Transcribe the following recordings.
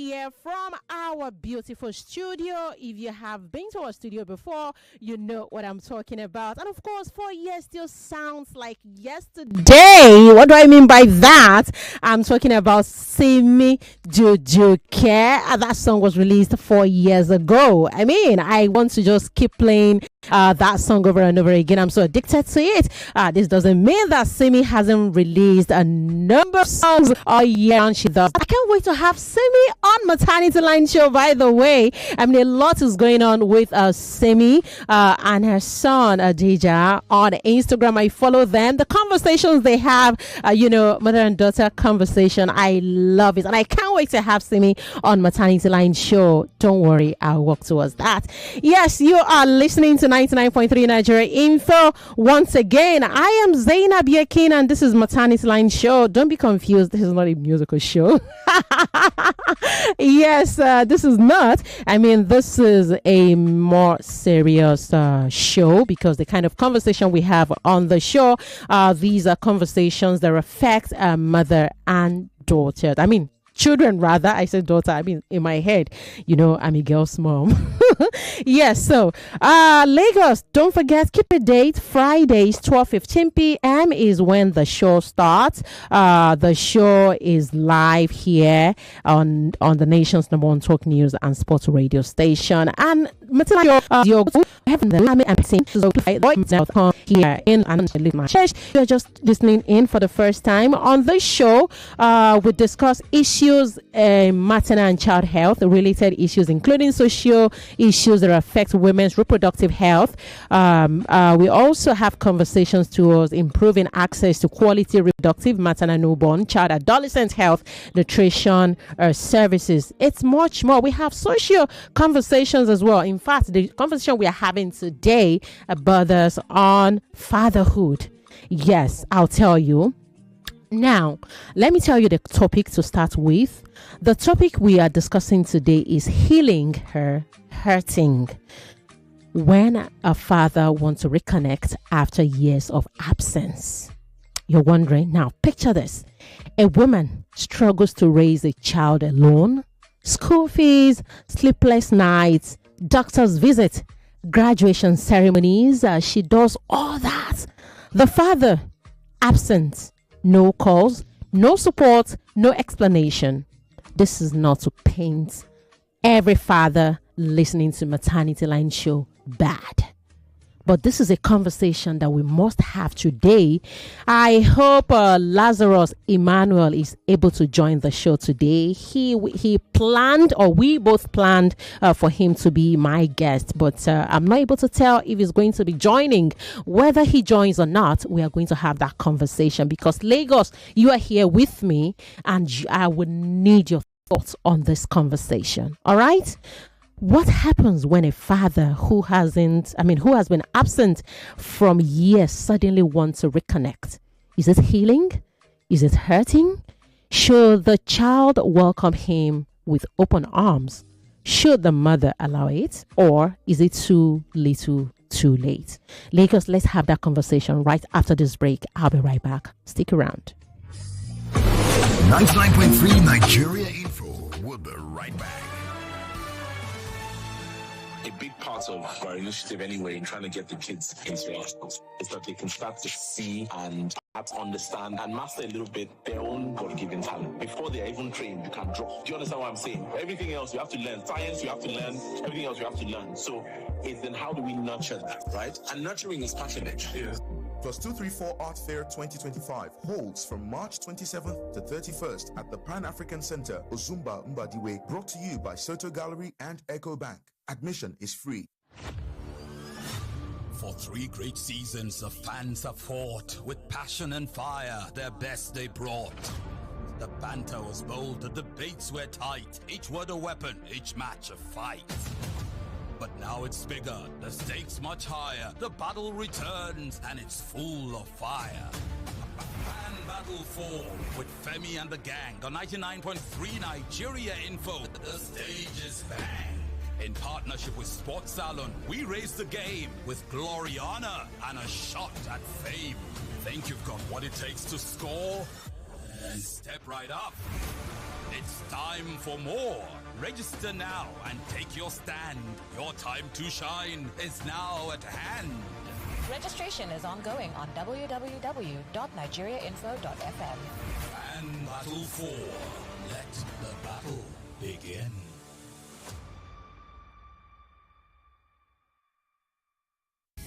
here from our beautiful studio. If you have been to our studio before, you know what I'm talking about. And of course, 4 years still sounds like yesterday. What do I mean by that? I'm talking about Simi Jujuke. That song was released 4 years ago. I mean, I want to just keep playing that song over and over again. I'm so addicted to it. This doesn't mean that Simi hasn't released a number of songs all year, and she does. I can't wait to have Simi on Maternity Line Show, by the way. I mean, a lot is going on with Simi and her son Adija on Instagram. I follow them. The conversations they have, mother and daughter conversation, I love it, and I can't wait to have Simi on Maternity Line Show. Don't worry, I'll work towards that. Yes, you are listening to 99.3 Nigeria Info. Once again, I am Zaynab Yakin, and this is Maternity Line Show. Don't be confused, this is not a musical show. Yes, this is not. I mean, this is a more serious show, because the kind of conversation we have on the show, these are conversations that affect mother and daughter. I mean, children rather. I said daughter. I mean, in my head, I'm a girl's mom. Yes, so Lagos, don't forget, keep a date. Fridays 12:15 p.m. is when the show starts. The show is live here on the nation's #1 talk news and sports radio station. And here in my church. You're just listening in for the first time. On this show, we discuss issues maternal and child health, related issues, including social issues that affect women's reproductive health. We also have conversations towards improving access to quality reproductive, maternal, newborn, child, adolescent health, nutrition services. It's much more. We have social conversations as well. In fact, the conversation we are having today borders on fatherhood. Yes, I'll tell you. Now, let me tell you the topic to start with. The topic we are discussing today is healing her hurting. When a father wants to reconnect after years of absence. You're wondering, now picture this. A woman struggles to raise a child alone. School fees, sleepless nights, doctor's visit, graduation ceremonies. She does all that. The father, absent. No calls, no support, no explanation. This is not to paint every father listening to Maternity Line Show bad. But this is a conversation that we must have today. I hope Lazarus Emmanuel is able to join the show today. He planned, or we both planned for him to be my guest. But I'm not able to tell if he's going to be joining. Whether he joins or not, we are going to have that conversation. Because Lagos, you are here with me, and I would need your thoughts on this conversation. All right? What happens when a father who has been absent from years suddenly wants to reconnect? Is it healing? Is it hurting? Should the child welcome him with open arms? Should the mother allow it? Or is it too little, too late? Lagos, let's have that conversation right after this break. I'll be right back. Stick around. 99.3 Nigeria Info. We'll be right back. A big part of our initiative anyway in trying to get the kids into our schools is that they can start to see and perhaps understand and master a little bit their own God-given talent. Before they are even trained, you can draw. Do you understand what I'm saying? Everything else you have to learn. Science you have to learn. Everything else you have to learn. So it's then how do we nurture that, right? And nurturing is patronage. Yes. Plus 234 Art Fair 2025 holds from March 27th to 31st at the Pan-African Center, Ozumba Mbadiwe, brought to you by Soto Gallery and Echo Bank. Admission is free. For 3 great seasons, the fans have fought with passion and fire, their best they brought. The banter was bold, the debates were tight, each word a weapon, each match a fight. But now it's bigger, the stakes much higher, the battle returns and it's full of fire. Fan Battle 4 with Femi and the gang on 99.3 Nigeria Info. The stage is bang. In partnership with Sports Salon, we raise the game with glory, honor, and a shot at fame. Think you've got what it takes to score? Then step right up. It's time for more. Register now and take your stand. Your time to shine is now at hand. Registration is ongoing on www.nigeriainfo.fm. And Battle 4. Let the battle begin.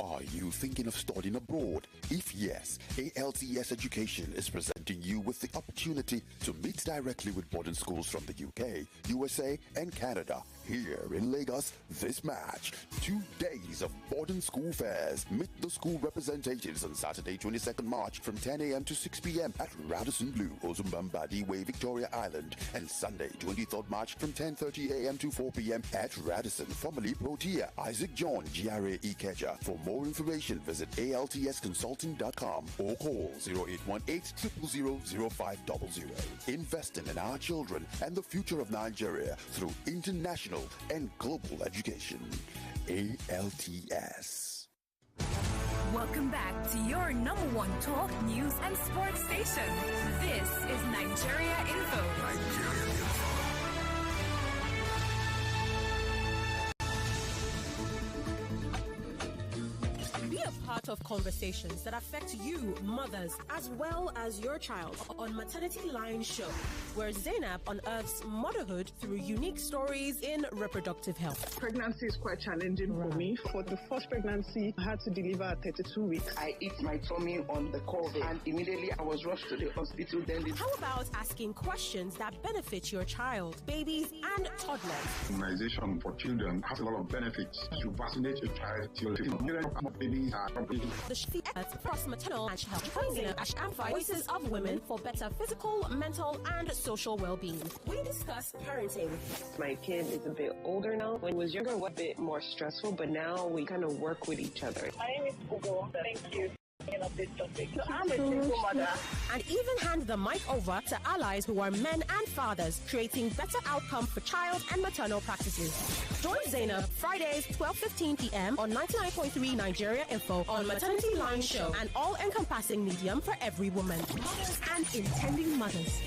Are you thinking of studying abroad? If yes, ALTS Education is presenting you with the opportunity to meet directly with boarding schools from the UK, USA, and Canada. Here in Lagos, this March, 2 days of boarding school fairs. Meet the school representatives on Saturday, 22nd March from 10 a.m. to 6 p.m. at Radisson Blu, Ozumbambadi Way, Victoria Island, and Sunday, 23rd March from 10:30 a.m. to 4 p.m. at Radisson, formerly Protea, Isaac John, GRA Ikeja. For more information, visit altsconsulting.com or call 0818-000-0500. Investing in our children and the future of Nigeria through international and global education. ALTS. Welcome back to your number one talk, news, and sports station. This is Nigeria Info. Be a part of conversations that affect you, mothers, as well as your child on Maternity Line Show, where Zaynab unearths motherhood through unique stories in reproductive health. Pregnancy is quite challenging for me. For the first pregnancy, I had to deliver at 32 weeks. I hit my tummy on the COVID and immediately I was rushed to the hospital. How about asking questions that benefit your child, babies, and toddlers? Immunization for children has a lot of benefits. You vaccinate your child till babies are probably the experts across maternal and child health and voices of women for better physical, mental, and social well-being. We discuss parenting. My kid is a bit older now. When he was younger, it was a bit more stressful, but now we kind of work with each other. My name is Ugo. Thank you. This topic. So I'm a single mother. And even hand the mic over to allies who are men and fathers, creating better outcome for child and maternal practices. Join Zaynab Fridays 12:15 p.m. on 99.3 Nigeria Info on Maternity Line Show, an all-encompassing medium for every woman, mothers and intending mothers.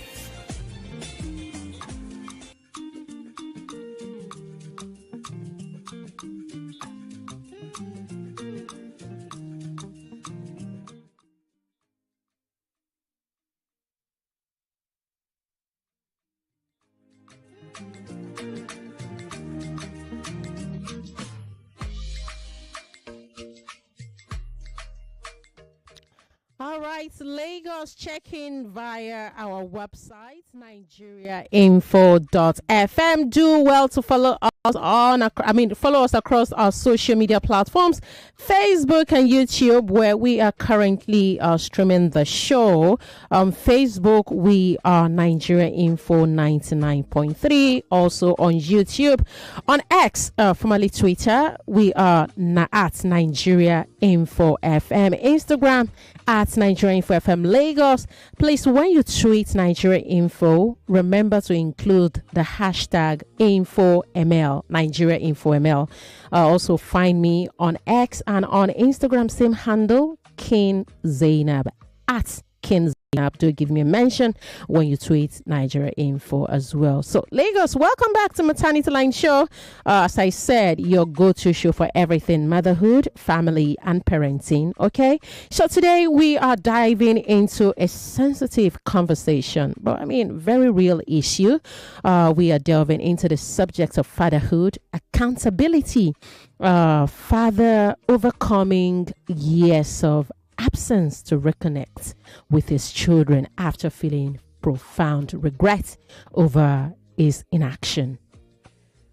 All right, Lagos, check in via our website, nigeriainfo.fm. Do well to follow us follow us across our social media platforms, Facebook and YouTube, where we are currently streaming the show. Facebook, we are Nigeria Info 99.3. Also on YouTube. On X, formerly Twitter, we are at Nigeria Info FM. Instagram, at Nigeria Info FM Lagos. Please, when you tweet Nigeria Info, remember to include the hashtag InfoML, Nigeria InfoML. Also find me on X and on Instagram, same handle, King Zaynab, at King Zaynab. Do give me a mention when you tweet Nigeria Info as well. So Lagos, welcome back to Maternity Line Show. As I said, your go-to show for everything motherhood, family, and parenting. Okay, so today we are diving into a sensitive conversation, but very real issue. We are delving into the subject of fatherhood, accountability, father overcoming years of absence to reconnect with his children after feeling profound regret over his inaction.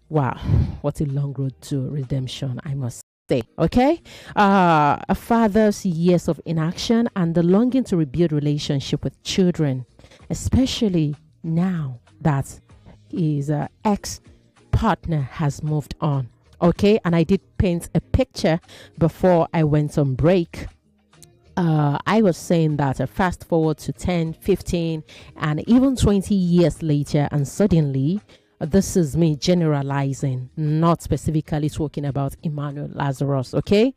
Wow, what a long road to redemption, I must say. Okay, a father's years of inaction and the longing to rebuild relationship with children, especially now that his ex-partner has moved on. Okay, and I did paint a picture before I went on break. I was saying that fast forward to 10, 15, and even 20 years later, and suddenly, this is me generalizing, not specifically talking about Emmanuel Lazarus, okay?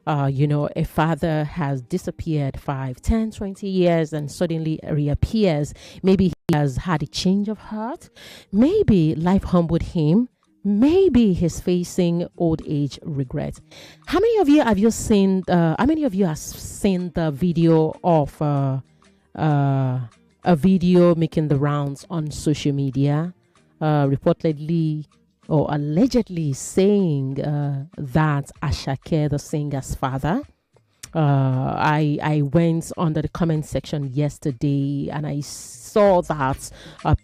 A father has disappeared 5, 10, 20 years and suddenly reappears. Maybe he has had a change of heart. Maybe life humbled him. Maybe he's facing old age regret. How many of you have seen the video of a video making the rounds on social media, reportedly or allegedly saying that Ashake, the singer's father, I went under the comment section yesterday and I saw that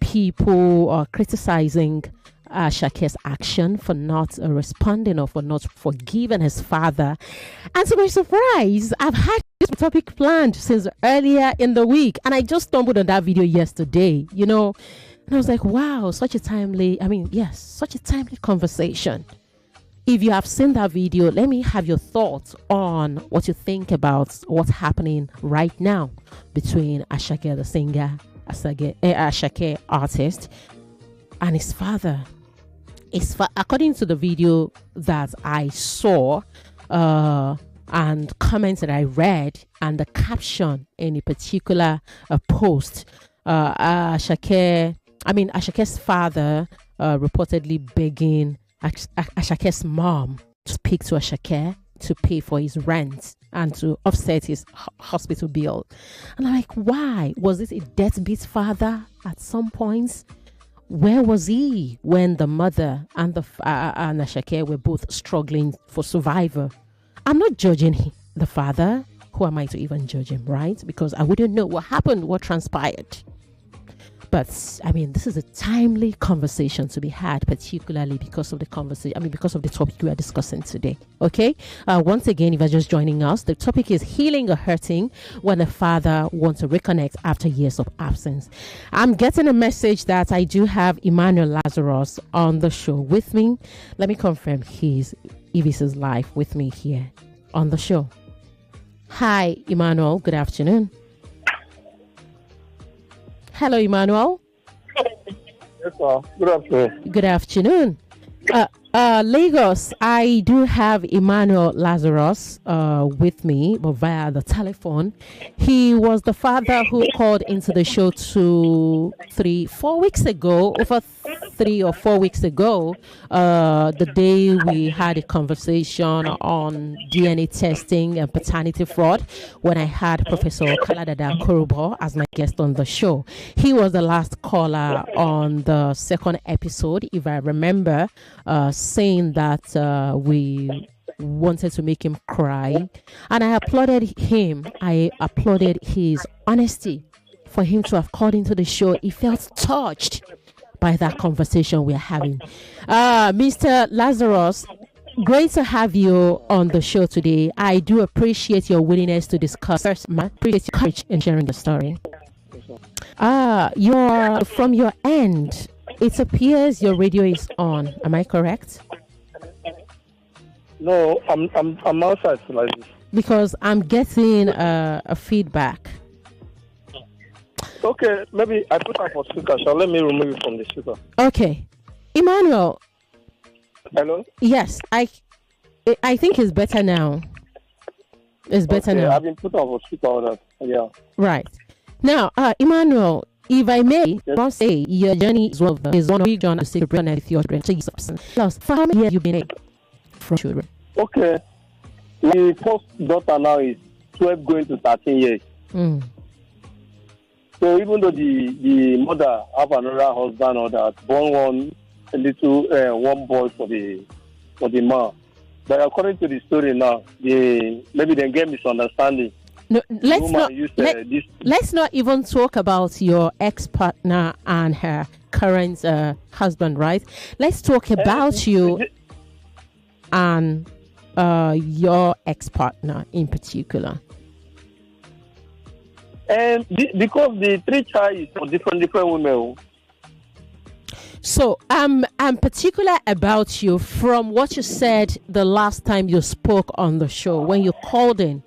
people are criticizing Ashake's action for not responding or for not forgiving his father. And to my surprise, I've had this topic planned since earlier in the week and I just stumbled on that video yesterday, and I was like, wow, such a timely conversation. If you have seen that video, let me have your thoughts on what you think about what's happening right now between Ashake, the singer, Ashake artist, and his father. According to the video that I saw and comments that I read and the caption in a particular post, Ashake's father reportedly begging Ashake's mom to speak to Ashake to pay for his rent and to offset his hospital bill. And I'm like, why? Was this a deadbeat father at some points? Where was he when the mother and and Ashake were both struggling for survival? I'm not judging the father. Who am I to even judge him, right? Because I wouldn't know what happened, what transpired. But this is a timely conversation to be had, particularly because of the topic we are discussing today. Okay. Once again, if you're just joining us, the topic is healing or hurting when a father wants to reconnect after years of absence. I'm getting a message that I do have Emmanuel Lazarus on the show with me. Let me confirm if this is live with me here on the show. Hi, Emmanuel. Good afternoon. Hello, Emmanuel. Yes, sir. Good afternoon. Good afternoon. Lagos, I do have Emmanuel Lazarus with me, but via the telephone. He was the father who called into the show 3 or 4 weeks ago, the day we had a conversation on DNA testing and paternity fraud, when I had Professor Kaladada Kurubo as my guest on the show. He was the last caller on the second episode, if I remember, saying that we wanted to make him cry, and I applauded him. I applauded his honesty for him to have called into the show. He felt touched by that conversation we're having. Mr. Lazarus, great to have you on the show today. I do appreciate your willingness to discuss. I appreciate your courage in sharing the story. From your end, it appears your radio is on. Am I correct? No, I'm outside like this. Because I'm getting a feedback. Okay, maybe I put up for speaker. So let me remove it from the speaker. Okay, Emmanuel. Hello. Yes, I think it's better now. It's better now. I've been put on for speaker. Yeah. Right. Now, Emmanuel, if I may, must say your journey is one of the journey to celebrate with your children. Plus, for how many years you been from children? Okay. My first daughter now is 12 going to 13 years. So even though the mother have another husband or that born one boy for the man. But according to the story now, maybe they get misunderstanding. No, let's not even talk about your ex-partner and her current husband, right? Let's talk about you and your ex-partner in particular. And because the three child is for different women. So I'm particular about you from what you said the last time you spoke on the show. When you called in,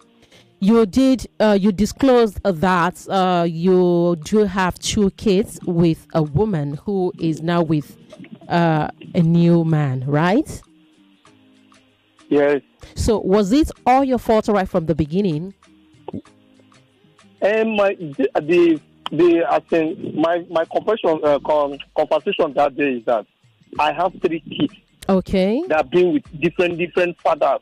you disclosed that you do have 2 kids with a woman who is now with a new man, right? Yes. So was it all your fault right from the beginning? And I think my conversation that day is that I have 3 kids. Okay. That have been with different fathers.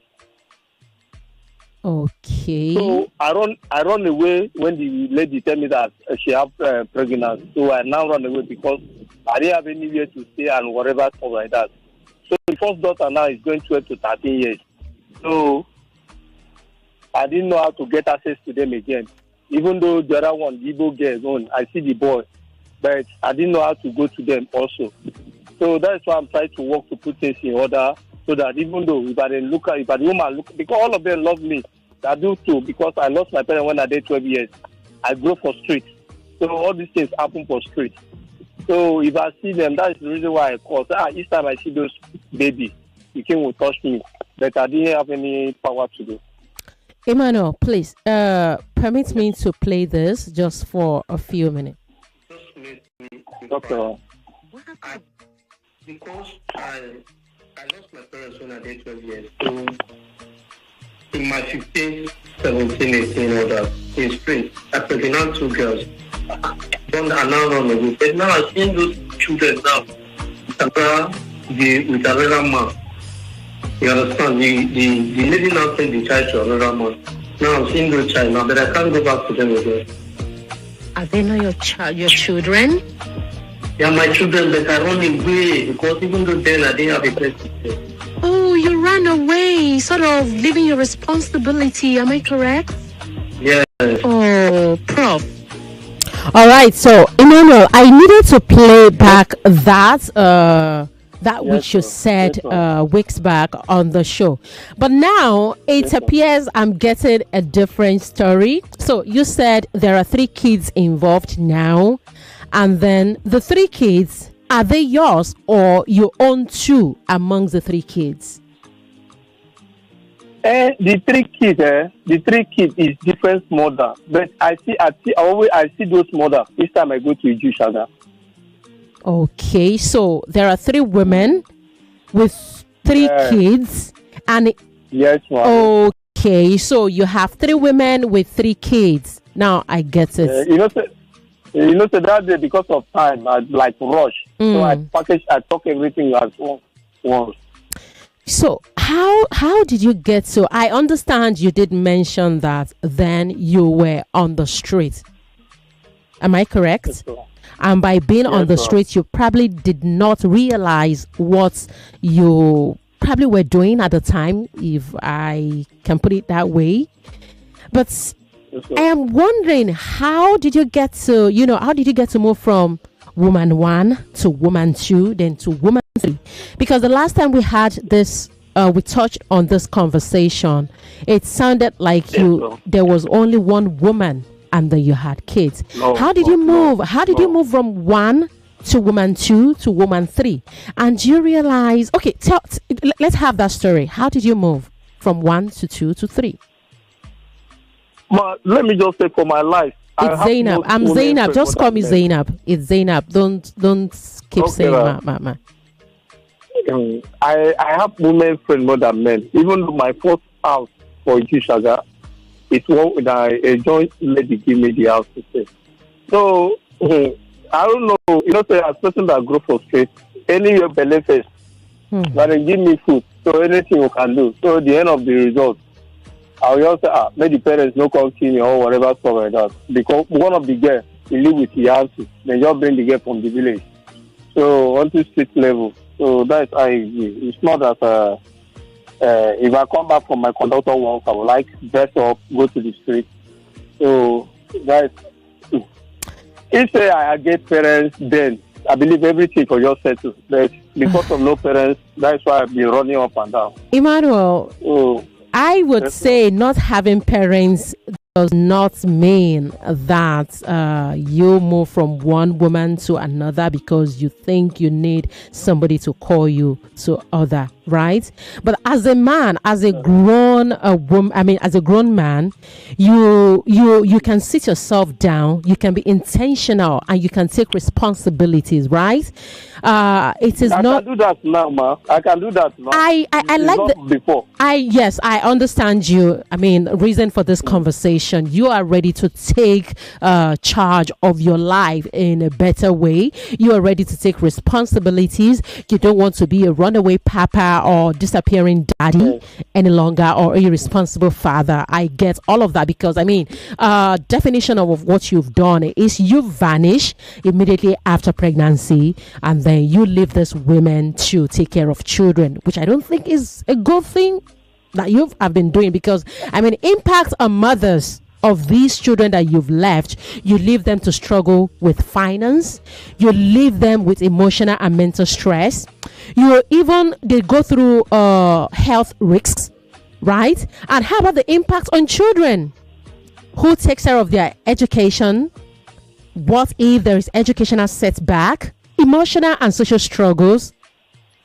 Okay. So I run away when the lady tell me that she have pregnancy. So I now run away because I didn't have anywhere to stay and whatever stuff like that. So the first daughter now is going 12 to 13 years. So I didn't know how to get access to them again. Even though the other one, the Igbo girl, I see the boy, but I didn't know how to go to them also. So that's why I'm trying to work to put things in order, so that even though if the woman look, because all of them love me, I do too, because I lost my parents when I did 12 years. I grew for street. So all these things happen for street. So if I see them, that is the reason why I call. So each time I see those babies, the king will touch me, but I didn't have any power to do. Emmanuel, please, permit me to play this just for a few minutes. Okay. Because I lost my parents when I did 12 years. So in my 15, 17, 18, all that, in spring, I pregnant 2 girls. Then I now run away. But now I've seen those children now with another man. You understand? The lady now sent the child to another man. Now I'm seeing those child now, but I can't go back to them again. Are they not your children? Yeah, my children, but I run away because even though then I didn't have a place to stay. Oh, you ran away, sort of leaving your responsibility. Am I correct? Yes. Oh, Prof. All right, so Emmanuel, I needed to play back that which you said weeks back on the show. But now it appears I'm getting a different story. So you said there are 3 kids involved now, and then the 3 kids, are they yours or you own 2 amongst the 3 kids? The 3 kids is different mother, but I see those mothers each time I go to Ijushaga. Okay, so there are 3 women with 3 kids, and yes, ma'am. Okay, so you have 3 women with 3 kids. Now I get it. So that day, because of time, I like rush. So I talk everything at once. So how did you get to? I understand you did mention that then you were on the street. Am I correct? Yes, and by being on the street, you probably did not realize what you probably were doing at the time, if I can put it that way. But I am wondering, how did you get to move from woman 1 to woman 2, then to woman 3? Because the last time we had this, we touched on this conversation, it sounded like there was only one woman and then you had kids. How did you move? How did you move from 1 to woman 2 to woman 3? And you realize, okay, let's have that story. How did you move from 1 to 2 to 3? Let me just say, for my life, it's Zaynab. I'm Zaynab. Just call me Zaynab. It's Zaynab. Don't keep saying ma. I have women friend more than men. Even though my first house for Ijushaga, it's one that a joint lady give me the house to stay. So I don't know. Say as person that grow for straight, any your belly face, but they give me food. So anything you can do. So at the end of the result, I will just say, maybe the parents no come see me or whatever stuff like that. Because one of the girls, he live with the auntie. They just bring the girl from the village. So onto street level. So that's how it is. It's not that if I come back from my conductor work, I would like dress up, go to the street. So that's if I get parents, then I believe everything could just settle. But because of no parents, that's why I've been running up and down. Emmanuel, I would say not having parents does not mean that you move from one woman to another because you think you need somebody to call you to other. right? But as a man, as a grown woman, as a grown man, you can sit yourself down, you can be intentional, and you can take responsibilities, right? It is I not. can do that now, ma. I can do that now. I like not before. Yes, I understand you. Reason for this conversation. You are ready to take charge of your life in a better way. You are ready to take responsibilities. You don't want to be a runaway papa or disappearing daddy any longer, or irresponsible father. I get all of that because definition of what you've done is you vanish immediately after pregnancy, and then you leave this women to take care of children, which I don't think is a good thing that you have been doing, because impact on mothers of these children that you've left. You leave them to struggle with finance, you leave them with emotional and mental stress, they go through health risks, right? And how about the impact on children? Who takes care of their education? What if there is educational setback, emotional and social struggles,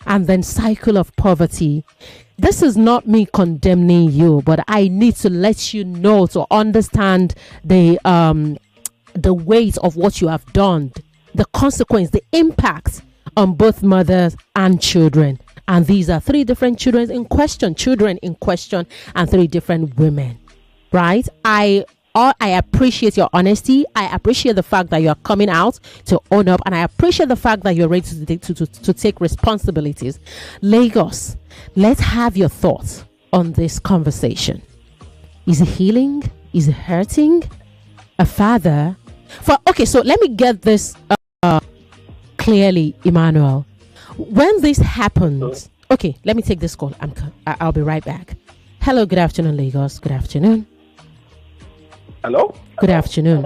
and then cycle of poverty? This is not me condemning you, but I need to let you know, to understand the weight of what you have done, the consequence, the impact on both mothers and children. And these are three different children in question, and three different women, right? I appreciate your honesty. I appreciate the fact that you are coming out to own up, and I appreciate the fact that you're ready to take responsibilities. Lagos, let's have your thoughts on this conversation. Is it healing? Is it hurting? A father? So let me get this clearly, Emmanuel. When this happens, okay, let me take this call. I'll be right back. Hello, good afternoon, Lagos. Good afternoon. Hello? Good afternoon.